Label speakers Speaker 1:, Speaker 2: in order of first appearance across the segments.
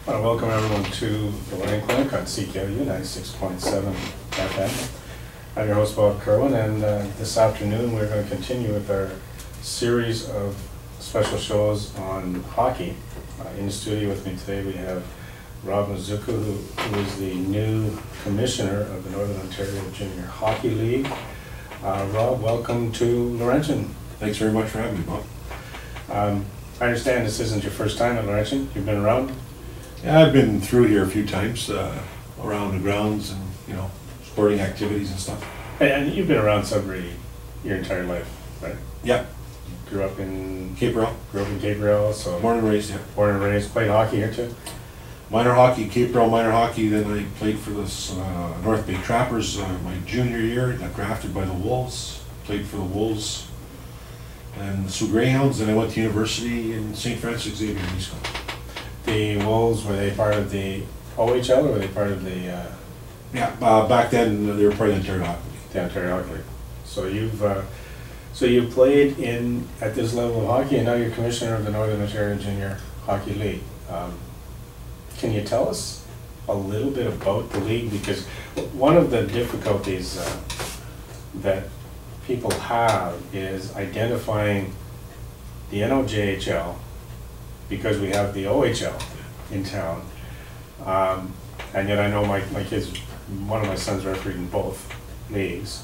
Speaker 1: I want to welcome everyone to the Learning Clinic on CKLU 96.7 FM. I'm your host, Robert Kirwan, and this afternoon we're going to continue with our series of special shows on hockey. In the studio with me today we have Rob Mazuku, who is the new commissioner of the Northern Ontario Junior Hockey League. Rob, welcome to Laurentian.
Speaker 2: Thanks very much for having me, Bob.
Speaker 1: I understand this isn't your first time at Laurentian. You've been around?
Speaker 2: Yeah, I've been through here a few times, around the grounds and, sporting activities and stuff.
Speaker 1: And you've been around Sudbury your entire life, right?
Speaker 2: Yeah.
Speaker 1: Grew up in
Speaker 2: Cape Breton.
Speaker 1: Grew up in Cape Breton, so
Speaker 2: Born and raised, yeah.
Speaker 1: Born and raised. Played hockey here too.
Speaker 2: Minor hockey, Cape Breton minor hockey. Then I played for the North Bay Trappers my junior year. Got drafted by the Wolves. Played for the Wolves and the Sioux Greyhounds. Then I went to university in St. Francis Xavier in East Coast.
Speaker 1: The Wolves, were they part of the OHL or were they part of the?
Speaker 2: Yeah, back then they were part of the Ontario Hockey League.
Speaker 1: The Ontario Hockey League. So you've played at this level of hockey, and now you're commissioner of the Northern Ontario Junior Hockey League. Can you tell us a little bit about the league? Because one of the difficulties that people have is identifying the NOJHL, because we have the OHL in town, and yet I know my kids, one of my sons refereed in both leagues,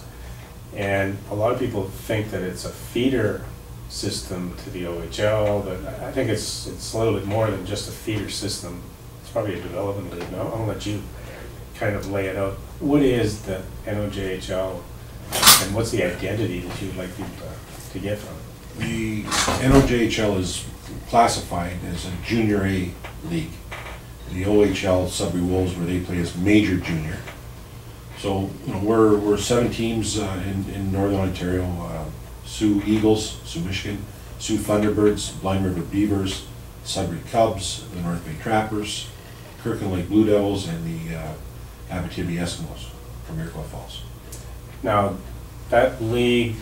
Speaker 1: and a lot of people think that it's a feeder system to the OHL, but I think it's a little bit more than just a feeder system. It's probably a development league. I'll let you kind of lay it out. What is the NOJHL, and what's the identity that you'd like people to get from it?
Speaker 2: The NOJHL is classified as a junior A league. The OHL, Sudbury Wolves, where they play as major junior. So we're 7 teams in Northern Ontario: Sioux Eagles, Sioux Michigan, Sioux Thunderbirds, Blind River Beavers, Sudbury Cubs, the North Bay Trappers, Kirkland Lake Blue Devils, and the Abitibi Eskimos from Iroquois Falls.
Speaker 1: Now, that league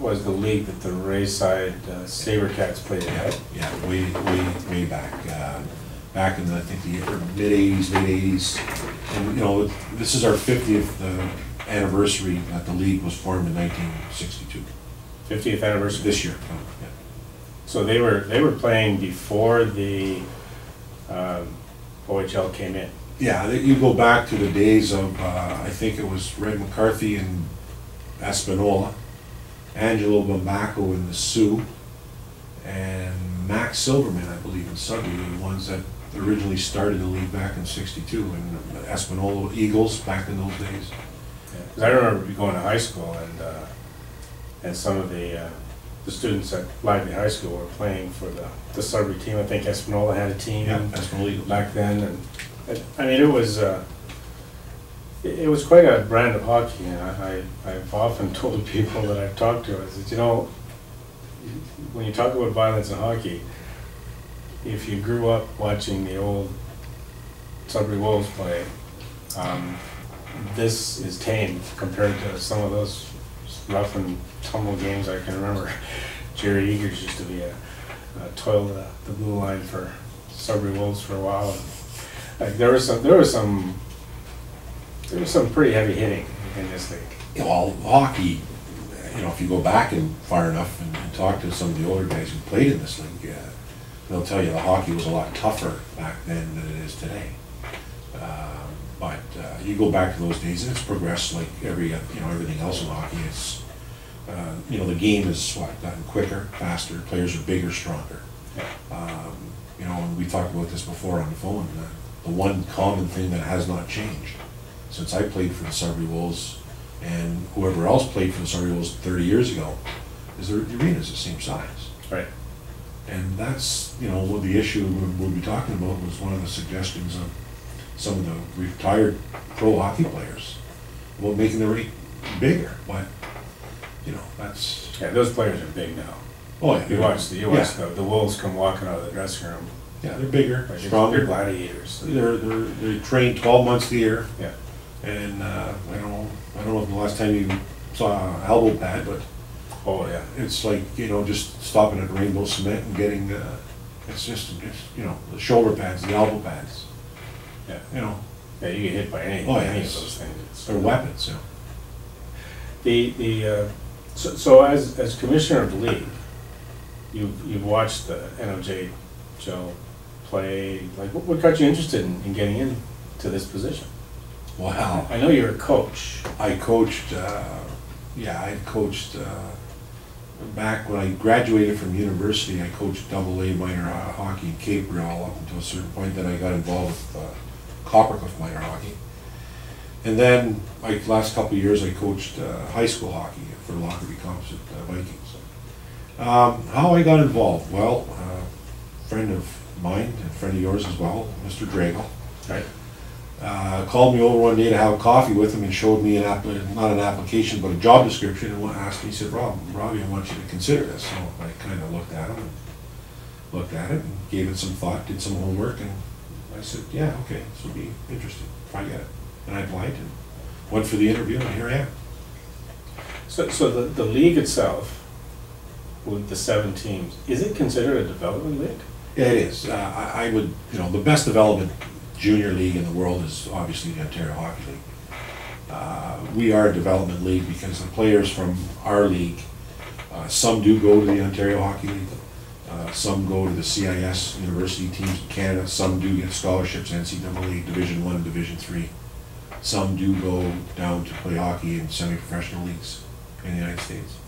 Speaker 1: was the league that the Rayside Sabercats played in, right?
Speaker 2: Yeah, way back. Back in I think the mid-'80s, late-'80s. And this is our 50th anniversary that the league was formed in 1962.
Speaker 1: 50th anniversary?
Speaker 2: This year. Yeah.
Speaker 1: So they were playing before the OHL came in?
Speaker 2: Yeah, you go back to the days of, I think it was Red McCarthy in Espanola, Angelo Bambaco in the Sioux, and Max Silverman, I believe, in Sudbury, were the ones that originally started the league back in '62, and Espanola Eagles back in those days.
Speaker 1: Yeah, 'cause I remember going to high school, and some of the students at Lively High School were playing for the Sudbury team. I think Espanola had a team,
Speaker 2: yeah, Espanola Eagles
Speaker 1: back then, and I mean it was quite a brand of hockey, and I've often told people that I've talked to, I said, when you talk about violence in hockey, if you grew up watching the old Sudbury Wolves play, this is tame compared to some of those rough and tumble games I can remember. Jerry Eagers used to be toil the blue line for Sudbury Wolves for a while. And, there was some pretty heavy hitting in this league.
Speaker 2: Well, hockey, if you go back and far enough and talk to some of the older guys who played in this league, they'll tell you the hockey was a lot tougher back then than it is today. But you go back to those days, and it's progressed like everything else in hockey. It's the game has gotten quicker, faster. Players are bigger, stronger. And we talked about this before on the phone. The one common thing that has not changed since I played for the Sudbury Wolves, and whoever else played for the Sudbury Wolves 30 years ago, is the arena's the same size.
Speaker 1: Right.
Speaker 2: And that's, what the issue we'll be talking about was one of the suggestions of some of the retired pro hockey players about making the rink bigger. But, that's...
Speaker 1: Yeah, those players are big now.
Speaker 2: Oh, yeah.
Speaker 1: You watch the Wolves come walking out of the dressing room.
Speaker 2: Yeah, they're bigger,
Speaker 1: like
Speaker 2: stronger.
Speaker 1: They're gladiators.
Speaker 2: They're trained 12 months a year.
Speaker 1: Yeah.
Speaker 2: And I don't know the last time you saw an elbow pad, but
Speaker 1: oh yeah,
Speaker 2: it's like just stopping at Rainbow Cement and getting It's just, you know, the shoulder pads, the elbow pads,
Speaker 1: Yeah.
Speaker 2: you know,
Speaker 1: Yeah, you get hit by any,
Speaker 2: Oh, yeah,
Speaker 1: any of
Speaker 2: it's-
Speaker 1: those things.
Speaker 2: they're weapons, you know.
Speaker 1: So as commissioner of the league, you've watched the NOJHL play. Like, what got you interested in getting into this position?
Speaker 2: Wow.
Speaker 1: I know you're a coach.
Speaker 2: I coached, I coached, back when I graduated from university, I coached AA minor hockey in Cape Breton up until a certain point. Then I got involved with Coppercliff minor hockey. And then, like, last couple of years, I coached high school hockey for Lockerbie Composite Vikings. How I got involved? Well, a friend of mine, and a friend of yours as well, Mr. Drago,
Speaker 1: Right.
Speaker 2: called me over one day to have a coffee with him and showed me not an application, but a job description, and asked me, he said, Robbie, I want you to consider this. So I kind of looked at it and gave it some thought, did some homework, and I said, yeah, okay, this would be interesting if I get it. And I applied and went for the interview, and here I am.
Speaker 1: So the league itself, with the 7 teams, is it considered a development league?
Speaker 2: Yeah, it is. I would, you know, the best development junior league in the world is obviously the Ontario Hockey League. We are a development league because the players from our league, some do go to the Ontario Hockey League, some go to the CIS university teams in Canada, some do get scholarships, NCAA Division I, Division III. Some do go down to play hockey in semi-professional leagues in the United States.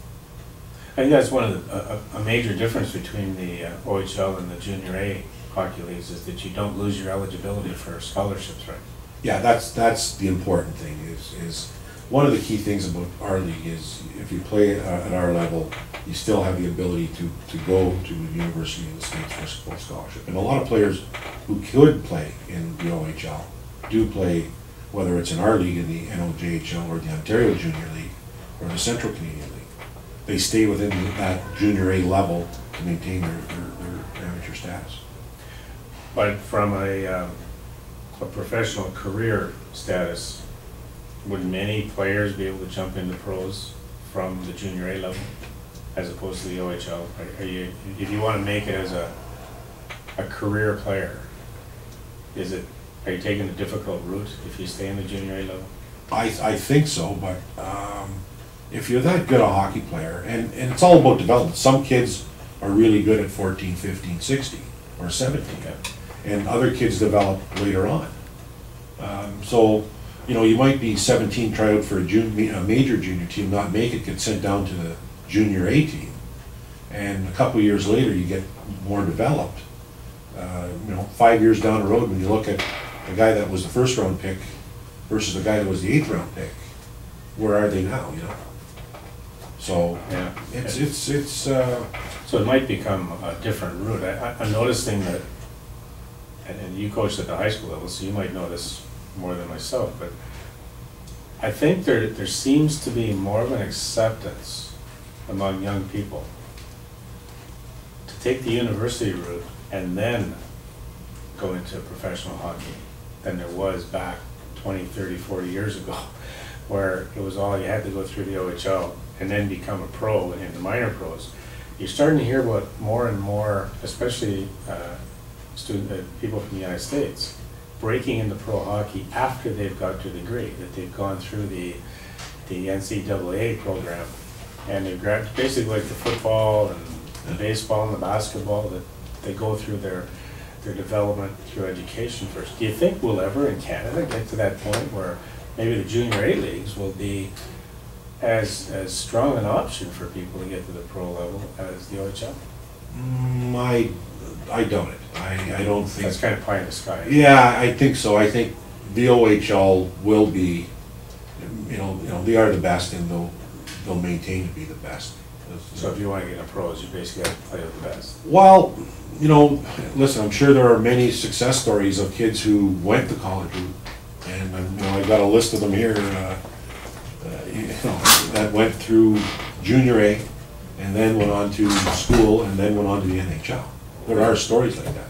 Speaker 1: I think that's one of a major difference between the OHL and the Junior A hockey leagues is that you don't lose your eligibility for scholarships, right?
Speaker 2: Yeah, that's the important thing. Is one of the key things about our league is if you play at our level, you still have the ability to go to the university in the States for a full scholarship. And a lot of players who could play in the OHL do play, whether it's in our league, in the NOJHL, or the Ontario Junior League, or the Central Canadian League. They stay within that Junior A level to maintain their amateur status.
Speaker 1: But from a professional career status, would many players be able to jump into pros from the Junior A level as opposed to the OHL? If you want to make it as a career player, are you taking a difficult route if you stay in the Junior A level?
Speaker 2: I think so, but if you're that good a hockey player, and it's all about development. Some kids are really good at 14, 15, 16, or 17, and other kids develop later on. So, you know, you might be 17, try out for a major junior team, not make it, get sent down to the Junior A team, and a couple years later you get more developed. You know, 5 years down the road, when you look at the guy that was the first round pick versus the guy that was the 8th round pick, where are they now, you know? So,
Speaker 1: Yeah.
Speaker 2: it's
Speaker 1: So it might become a different route. I'm noticing that, and you coached at the high school level, so you might know this more than myself, but I think there seems to be more of an acceptance among young people to take the university route and then go into professional hockey than there was back 20, 30, 40 years ago, where it was all you had to go through the OHL and then become a pro in the minor pros. You're starting to hear about more and more, especially people from the United States, breaking into pro hockey after they've got to a degree, that they've gone through the NCAA program, and they've grabbed basically like the football and the baseball and the basketball, that they go through their development through education first. Do you think we'll ever in Canada get to that point where maybe the Junior A leagues will be as strong an option for people to get to the pro level as the OHL?
Speaker 2: I doubt it. I don't think.
Speaker 1: That's kind of pie in the sky.
Speaker 2: Yeah, I think so. I think the OHL will be, you know, they are the best, and they'll maintain to be the best.
Speaker 1: So if you want to get in pros, you basically have to play with the best.
Speaker 2: Well, you know, listen, I'm sure there are many success stories of kids who went the college route, and you know, I've got a list of them here. You know, that went through Junior A, and then went on to school, and then went on to the NHL. There are stories like that.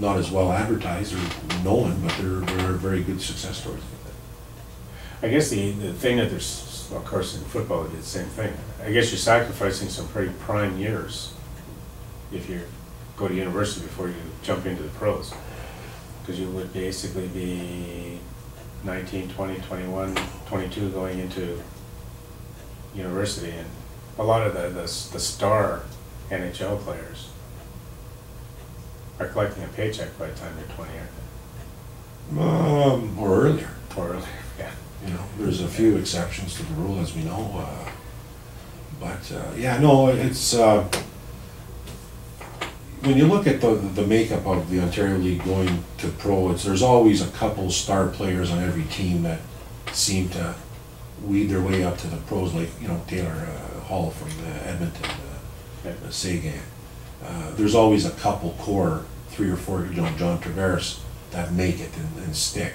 Speaker 2: Not as well advertised or known, but there are very good success stories like that.
Speaker 1: I guess the thing that there's, well, of course, in football, they did the same thing. I guess you're sacrificing some pretty prime years if you're go to university before you jump into the pros. Because you would basically be 19, 20, 21, 22 going into university, and a lot of the star NHL players are collecting a paycheck by the time they're 20, aren't
Speaker 2: Or earlier.
Speaker 1: they? Or earlier, yeah.
Speaker 2: You know, there's a few exceptions to the rule, as we know. Yeah, no, it's when you look at the makeup of the Ontario League going to pro, there's always a couple star players on every team that seem to weed their way up to the pros, like, you know, Taylor Hall from Edmonton, Sagan. There's always a couple core, 3 or 4, you know, John Tavares, that make it and stick.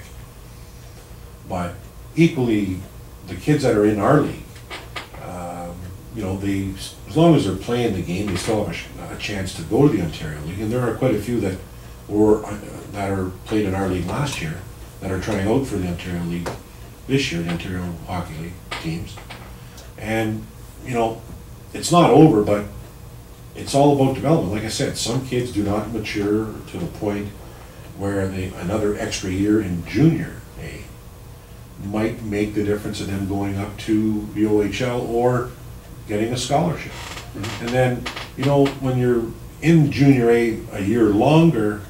Speaker 2: But equally, the kids that are in our league, you know, as long as they're playing the game, they still have a chance to go to the Ontario League. And there are quite a few that are played in our league last year that are trying out for the Ontario League this year, the Ontario Hockey League teams. And, you know, it's not over, but it's all about development. Like I said, some kids do not mature to the point where another extra year in junior A might make the difference in them going up to the OHL or getting a scholarship. Mm-hmm. And then, you know, when you're in junior A year longer,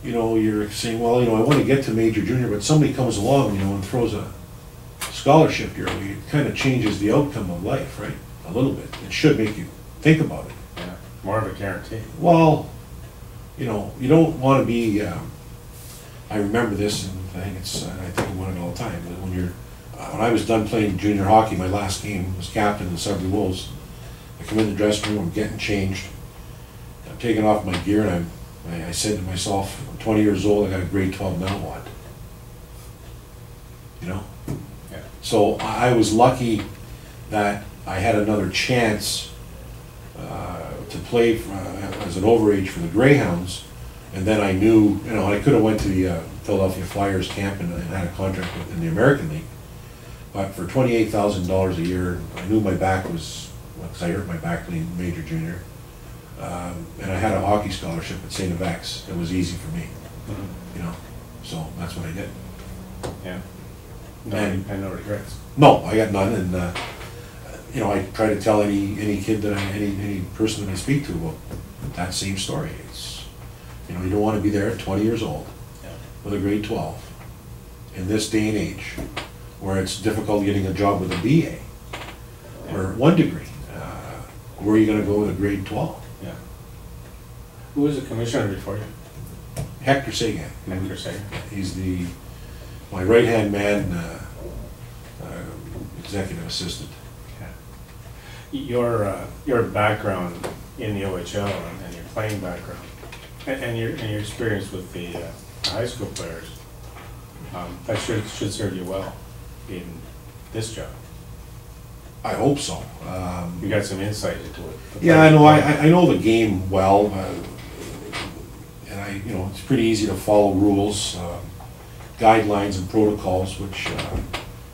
Speaker 2: you know, you're saying, well, you know, I want to get to major junior, but somebody comes along, you know, and throws a scholarship your way. It kind of changes the outcome of life, right? A little bit. It should make you think about it.
Speaker 1: Yeah, more of a guarantee.
Speaker 2: Well, you know, you don't want to be, I remember this, and I think about it all the time, but when I was done playing junior hockey, my last game was captain of the Sudbury Wolves. I come in the dressing room, I'm getting changed, I'm taking off my gear, and I said to myself, I'm 20 years old, I got a grade 12 now, what? You know?
Speaker 1: Yeah.
Speaker 2: So I was lucky that I had another chance to play as an overage for the Greyhounds, and then I knew, you know, I could have went to the Philadelphia Flyers camp and had a contract in the American League, but for $28,000 a year, I knew my back was, because I hurt my back playing major junior, and I had a hockey scholarship at St. Avex. It was easy for me, you know, so that's what I did.
Speaker 1: Yeah.
Speaker 2: And
Speaker 1: no regrets.
Speaker 2: No, I got none, and you know, I try to tell any kid that any person that I speak to about that same story. It's, you know, you don't want to be there at 20 years old with a grade 12 in this day and age, where it's difficult getting a job with a BA or 1 degree. Where are you going to go with a grade 12?
Speaker 1: Yeah. Who was the commissioner before you?
Speaker 2: Hector Sagan.
Speaker 1: Hector Sagan.
Speaker 2: He's my right-hand man, executive assistant.
Speaker 1: Your background in the OHL and your playing background and your experience with the high school players, that should serve you well in this job.
Speaker 2: I hope so.
Speaker 1: You got some insight into it.
Speaker 2: Yeah, I know. I know the game well, and you know, it's pretty easy to follow rules, guidelines, and protocols, which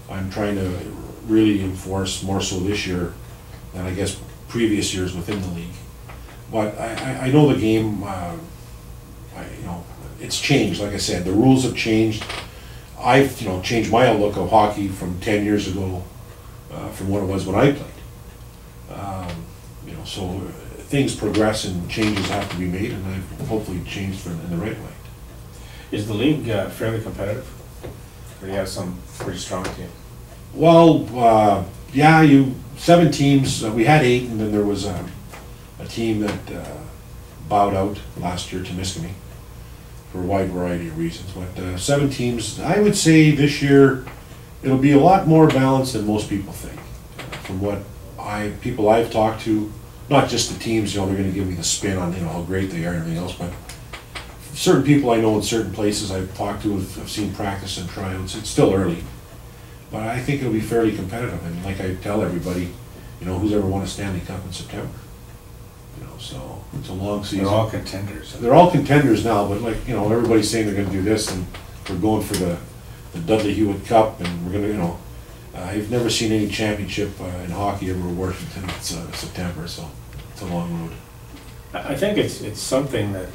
Speaker 2: I'm trying to really enforce more so this year than I guess previous years within the league. But I know the game. You know, it's changed. Like I said, the rules have changed. I've, you know, changed my outlook of hockey from 10 years ago, from what it was when I played. You know, so things progress and changes have to be made, and I've hopefully changed in the right way.
Speaker 1: Is the league fairly competitive, or do you have some pretty strong teams?
Speaker 2: Well, yeah, 7 teams. We had 8, and then there was a team that bowed out last year to Miscami for a wide variety of reasons. But 7 teams. I would say this year it'll be a lot more balanced than most people think. From what people I've talked to, not just the teams, you know, they're going to give me the spin on, you know, how great they are and everything else, but certain people I know in certain places I've talked to have seen practice and tryouts. It's still early, but I think it'll be fairly competitive. And like I tell everybody, you know, who's ever won a Stanley Cup in September? You know, so it's a long season.
Speaker 1: They're all contenders.
Speaker 2: They're all contenders now, but like, you know, everybody's saying they're going to do this, and we're going for the Dudley Hewitt Cup, and we're going to, you know, I've never seen any championship in hockey ever awarded until September, so it's a long road.
Speaker 1: I think it's something that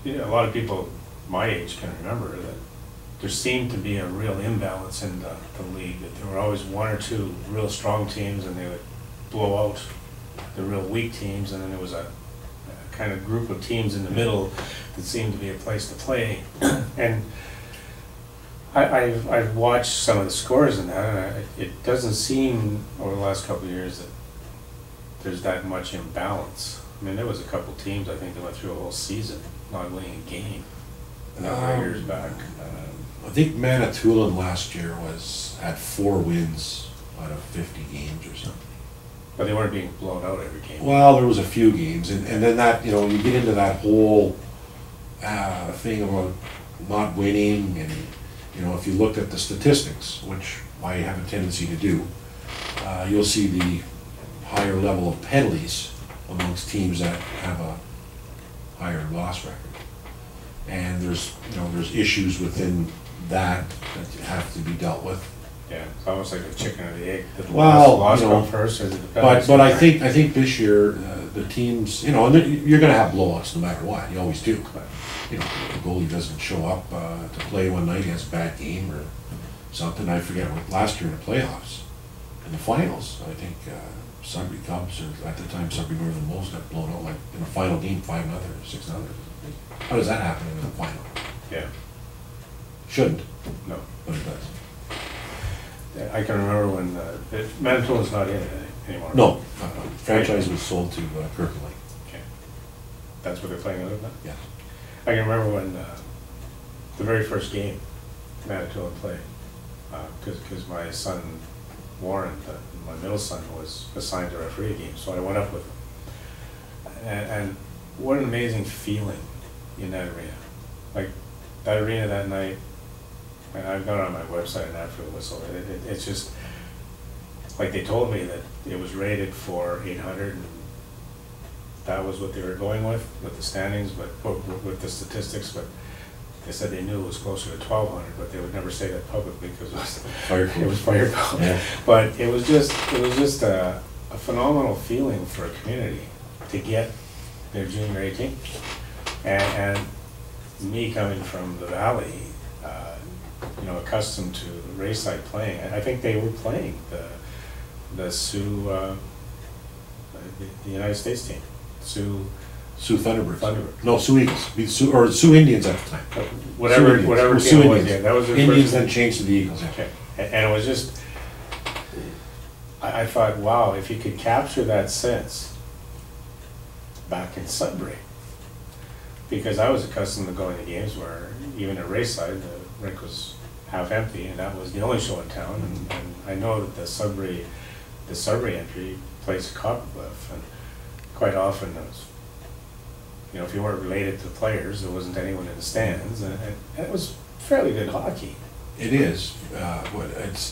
Speaker 1: a lot of people my age can remember, that there seemed to be a real imbalance in the league, that there were always one or two real strong teams and they would blow out the real weak teams, and then there was a kind of group of teams in the middle that seemed to be a place to play. And I've watched some of the scores in that, and it doesn't seem over the last couple of years that there's that much imbalance. I mean, there was a couple teams, I think, that went through a whole season not winning a game a number of years back.
Speaker 2: I think Manitoulin last year had 4 wins out of 50 games or something.
Speaker 1: But they weren't being blown out every game.
Speaker 2: Well, there was a few games, and then that, you get into that whole thing about not winning, and if you looked at the statistics, which I have a tendency to do, you'll see the higher level of penalties amongst teams that have a higher loss record. And there's issues within that have to be dealt with.
Speaker 1: Yeah, it's almost like a chicken or the egg. Did the
Speaker 2: Well,
Speaker 1: loss come first, or did the penalties
Speaker 2: but
Speaker 1: come
Speaker 2: I
Speaker 1: first?
Speaker 2: think this year the teams, and you're going to have blowouts no matter what. You always do. But the goalie doesn't show up to play one night, he has a bad game or something. I forget what last year in the playoffs, in the finals, I think Sudbury Cubs, or at the time Sudbury Northern Wolves, got blown out like in the final game 5-0, 6-0. How does that happen in the final?
Speaker 1: Yeah.
Speaker 2: Shouldn't.
Speaker 1: No.
Speaker 2: But it does.
Speaker 1: I can remember when Manitoulin not in it anymore.
Speaker 2: No, franchise was sold to Kirkland Lake.
Speaker 1: Okay. That's what they're playing out of now?
Speaker 2: Yes.
Speaker 1: I can remember when the very first game Manitoulin played, because my son Warren, my middle son, was assigned to referee a game, so I went up with him. And what an amazing feeling in that arena. Like, that arena that night, and I've gone on my website and after the whistle, it's just, like, they told me that it was rated for 800, and that was what they were going with the standings, but with the statistics, but they said they knew it was closer to 1,200, but they would never say that publicly because it was fire call.
Speaker 2: Yeah.
Speaker 1: But it was just a phenomenal feeling for a community to get their junior 18, and me coming from the valley, accustomed to race-side playing. I think they were playing the Sioux, the United States team, Sioux Thunderbirds. No, Sioux Eagles. Sioux Indians at the time. Whatever team it was, yeah, that was their
Speaker 2: Indians
Speaker 1: first
Speaker 2: then changed to the Eagles.
Speaker 1: Okay, and it was just, I thought, wow, if you could capture that sense back in Sudbury, because I was accustomed to going to games where even at Rayside, the rink was half empty, and that was the only show in town. And I know that the Sudbury entry plays Coppercliff, and quite often it was, if you weren't related to the players, there wasn't anyone in the stands, and it was fairly good hockey.
Speaker 2: It is. It's